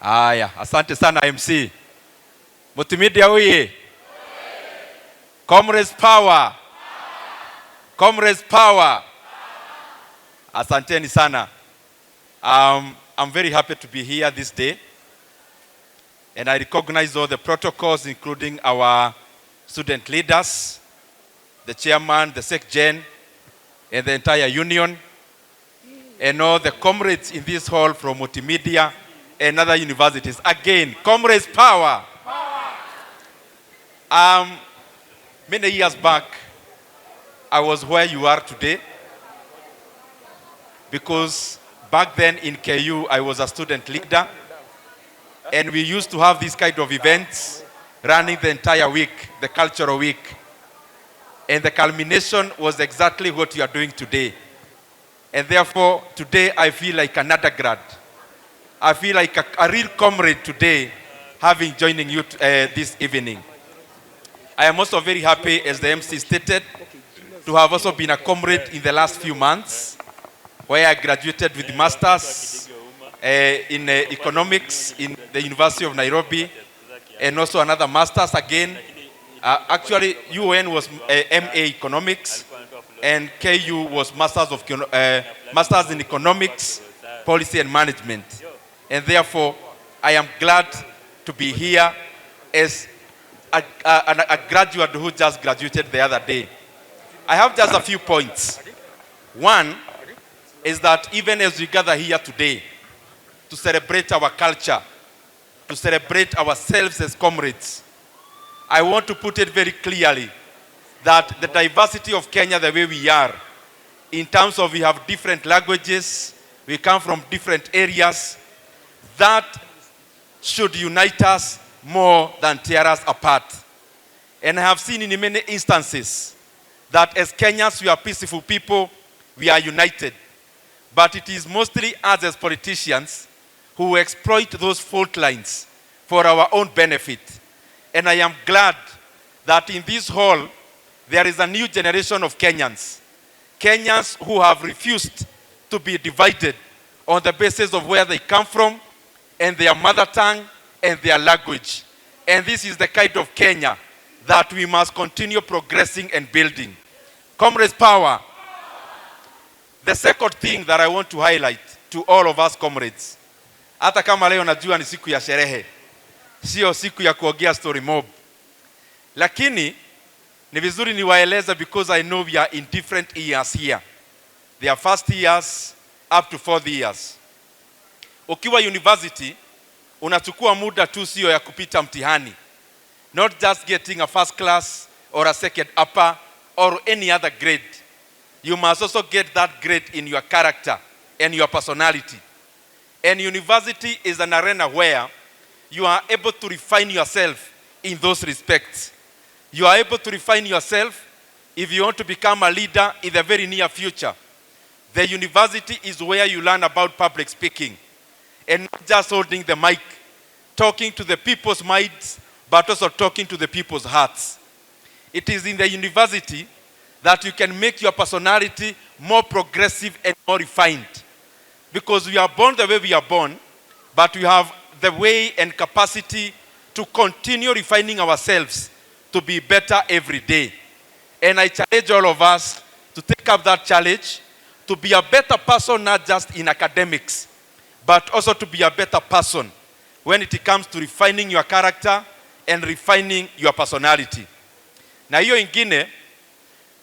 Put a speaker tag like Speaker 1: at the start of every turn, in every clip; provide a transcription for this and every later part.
Speaker 1: Haya, asante sana MC. Multimedia oye. Comrades power. Comrades power. Asanteni sana. I'm very happy to be here this day. And I recognize all the protocols, including our student leaders, the chairman, the SecGen, and the entire union, and all the comrades in this hall from Multimedia and other universities. Again, comrades power. Many years back, I was where you are today, because back then in KU, I was a student leader, and we used to have these kind of events running the entire week, the cultural week. And the culmination was exactly what you are doing today. And therefore, today I feel like an undergrad. I feel like a real comrade today, having joining you this evening. I am also very happy, as the MC stated, to have also been a comrade in the last few months, where I graduated with Masters in economics in the University of Nairobi, and also another Masters again. Actually, UN was MA Economics, and KU was Masters in Economics, Policy and Management. And therefore, I am glad to be here as a graduate who just graduated the other day. I have just a few points. One is that even as we gather here today to celebrate our culture, to celebrate ourselves as comrades, I want to put it very clearly that the diversity of Kenya, the way we are, in terms of we have different languages, we come from different areas, that should unite us more than tear us apart. And I have seen in many instances that as Kenyans, we are peaceful people, we are united. But it is mostly us as politicians who exploit those fault lines for our own benefit. And I am glad that in this hall, there is a new generation of Kenyans. Kenyans who have refused to be divided on the basis of where they come from and their mother tongue and their language. And this is the kind of Kenya that we must continue progressing and building. Comrades power. The second thing that I want to highlight to all of us comrades, hata kama leo najua ni siku ya sherehe, sio siku ya kuongea story mob, lakini ni vizuri niwaeleza, because I know we are in different years here. They are first years up to 4th years. Ukiwa university, unachukua muda tu sio ya kupita mtihani. Not just getting a first class or a second upper or any other grade. You must also get that grade in your character and your personality. And university is an arena where you are able to refine yourself in those respects. You are able to refine yourself if you want to become a leader in the very near future. The university is where you learn about public speaking, and not just holding the mic, talking to the people's minds, but also talking to the people's hearts. It is in the university that you can make your personality more progressive and more refined. Because we are born the way we are born, but we have the way and capacity to continue refining ourselves to be better every day. And I challenge all of us to take up that challenge, to be a better person, not just in academics, but also to be a better person when it comes to refining your character and refining your personality. Na hiyo ingine,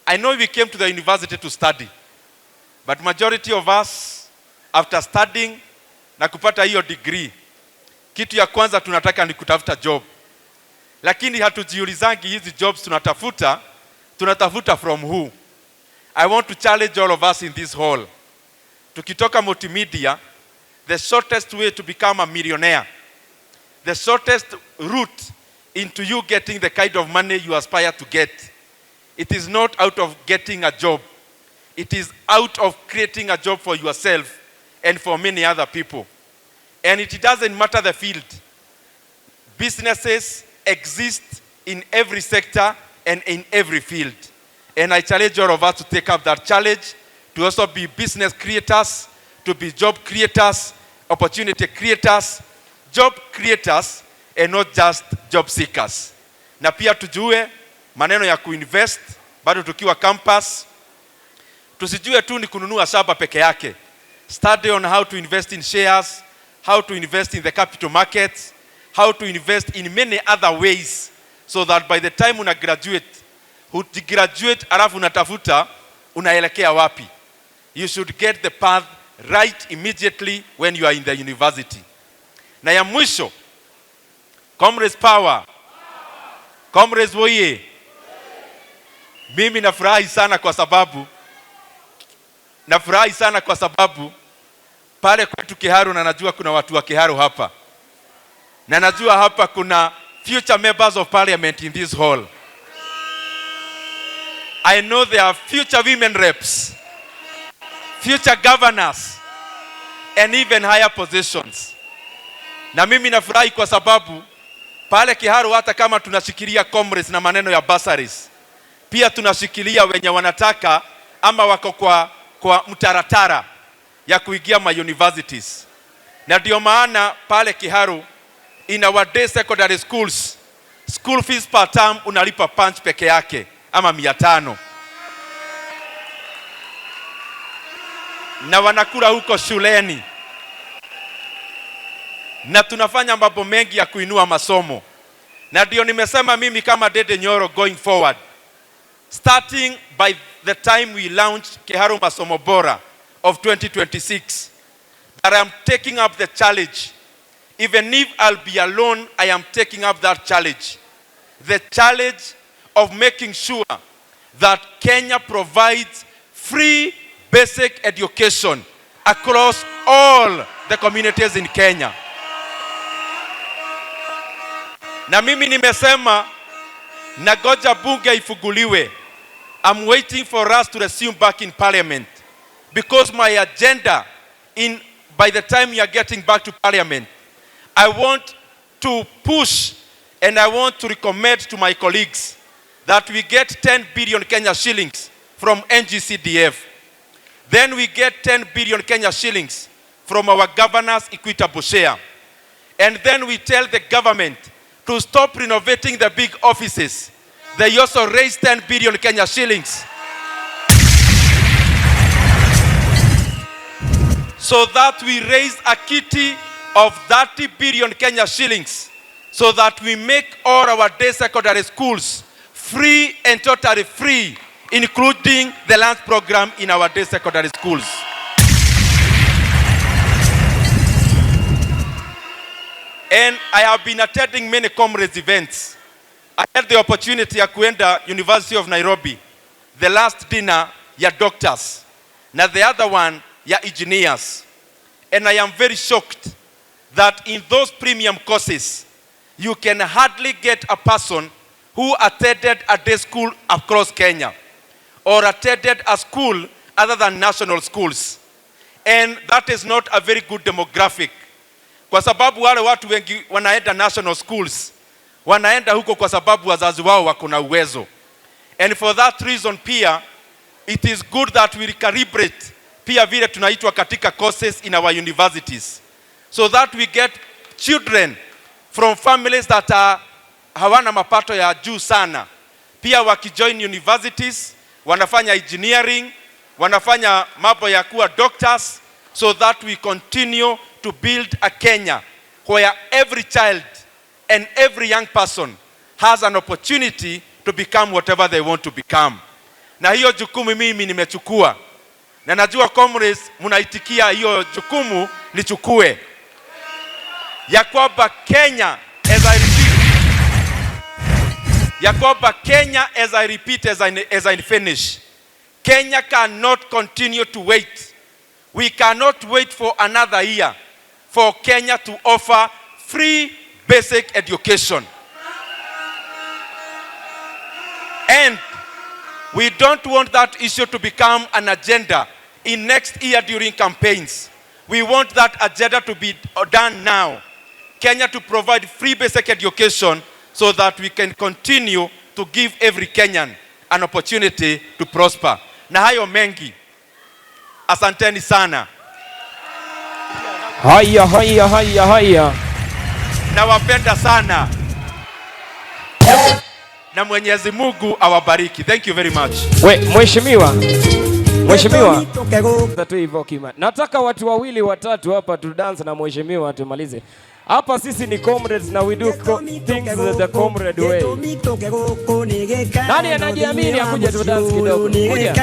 Speaker 1: I know we came to the university to study, but majority of us, after studying na kupata hiyo degree, kitu ya kwanza tunataka ni kutafuta job. Lakini hatujiulizangi hizi jobs tunatafuta from who? I want to challenge all of us in this hall. Tukitoka Multimedia, the shortest way to become a millionaire, the shortest route into you getting the kind of money you aspire to get, it is not out of getting a job. It is out of creating a job for yourself and for many other people. And it doesn't matter the field. Businesses exist in every sector and in every field. And I challenge all of us to take up that challenge, to also be business creators, to be job creators, opportunity creators, job creators, and not just job seekers. Na pia tujue maneno ya kuinvest, bado tukiwa campus. Tusijue tu ni kununua shamba peke yake. Study on how to invest in shares, how to invest in the capital markets, how to invest in many other ways, so that by the time una graduate alafu unatafuta unaelekea wapi. You should get the path right immediately when you are in the university. Na ya mwisho, comrades power. Comrades woye. Mimi nafurahi sana kwa sababu pale kwetu Kiharu, na najua kuna watu wa Kiharu hapa. Na najua hapa kuna future members of parliament in this hall. I know there are future women reps, future governors, and even higher positions. Na mimi nafurahi kwa sababu pale Kiharu, hata kama tunashikilia comrades na maneno ya bursaries, pia tunashikilia wenye wanataka ama wako kwa mtaratara ya kuingia ma universities. Na ndio maana pale Kiharu, in our day secondary schools, school fees per term unalipa punch peke yake ama 500. Na wanakula huko shuleni. Na tunafanya mambo mengi ya kuinua masomo. Na ndio nimesema mimi kama Dede Nyoro going forward, starting by the time we launch Kiharu Masomo Bora of 2026, that I am taking up the challenge. Even if I'll be alone, I am taking up that challenge. The challenge of making sure that Kenya provides free basic education across all the communities in Kenya. Na mimi nimesema nagoja bunge ifuguliwe. I'm waiting for us to resume back in parliament, because my agenda by the time you are getting back to parliament, I want to push and I want to recommend to my colleagues that we get 10 billion Kenya shillings from NGCDF. Then we get 10 billion Kenya shillings from our governor's equitable share. And then we tell the government to stop renovating the big offices. They also raise 10 billion Kenya shillings. So that we raise a kitty of 30 billion Kenya shillings, so that we make all our day secondary schools free and totally free, including the lunch program in our day secondary schools. And I have been attending many comrades events. I had the opportunity ya kuenda University of Nairobi, the last dinner ya doctors, na the other one ya engineers. And I am very shocked that in those premium courses, you can hardly get a person who attended a day school across Kenya or attended a school other than national schools. And that is not a very good demographic. Kwa sababu wale watu wengi wanaenda national schools, wanaenda huko kwa sababu wazazi wao wako na uwezo. And for that reason pia, it is good that we recalibrate pia vile tunaitwa katika courses in our universities, so that we get children from families that hawana mapato ya juu sana, pia wakijoin universities, wanafanya engineering, wanafanya mambo ya kuwa doctors, so that we continue to build a Kenya where every child and every young person has an opportunity to become whatever they want to become. Na hiyo jukumu mimi nimechukua. Na najua comrades munaitikia hiyo jukumu nichukue. Ya kwamba Kenya, as I repeat, as I finish, Kenya cannot continue to wait. We cannot wait for another year for Kenya to offer free basic education. And we don't want that issue to become an agenda in next year during campaigns. We want that agenda to be done now. Kenya to provide free basic education so that we can continue to give every Kenyan an opportunity to prosper. Na hayo mengi. Asanteni sana.
Speaker 2: Haya.
Speaker 1: Nawapenda sana. Na Mwenyezi Mungu awabariki. Thank you very much.
Speaker 2: Mheshimiwa. Tatu hivyo kima. Nataka watu wawili watatu hapa tu dance na mheshimiwa tumalize. Hapa sisi ni comrades na we do things the comrade way. Nani anajiamini akuje tu dance kidogo? Kuja.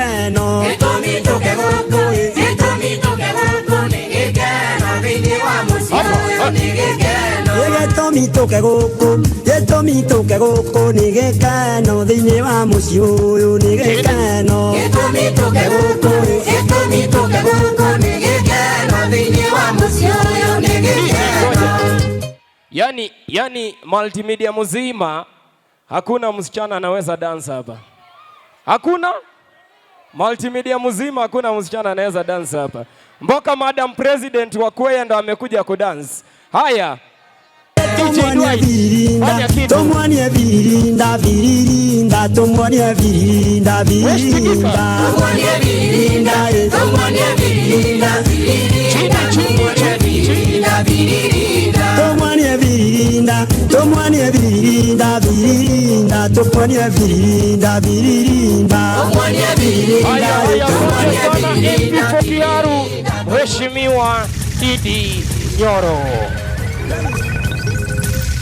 Speaker 2: Yani multimedia mzima hakuna msichana anaweza dance hapa. Hakuna? Multimedia mzima hakuna msichana anaweza dance hapa. Mboka Madam President wa Kwea ndo amekuja kudance. Haya.
Speaker 3: Tomwania virinda
Speaker 2: Mheshimiwa Didi Nyoro.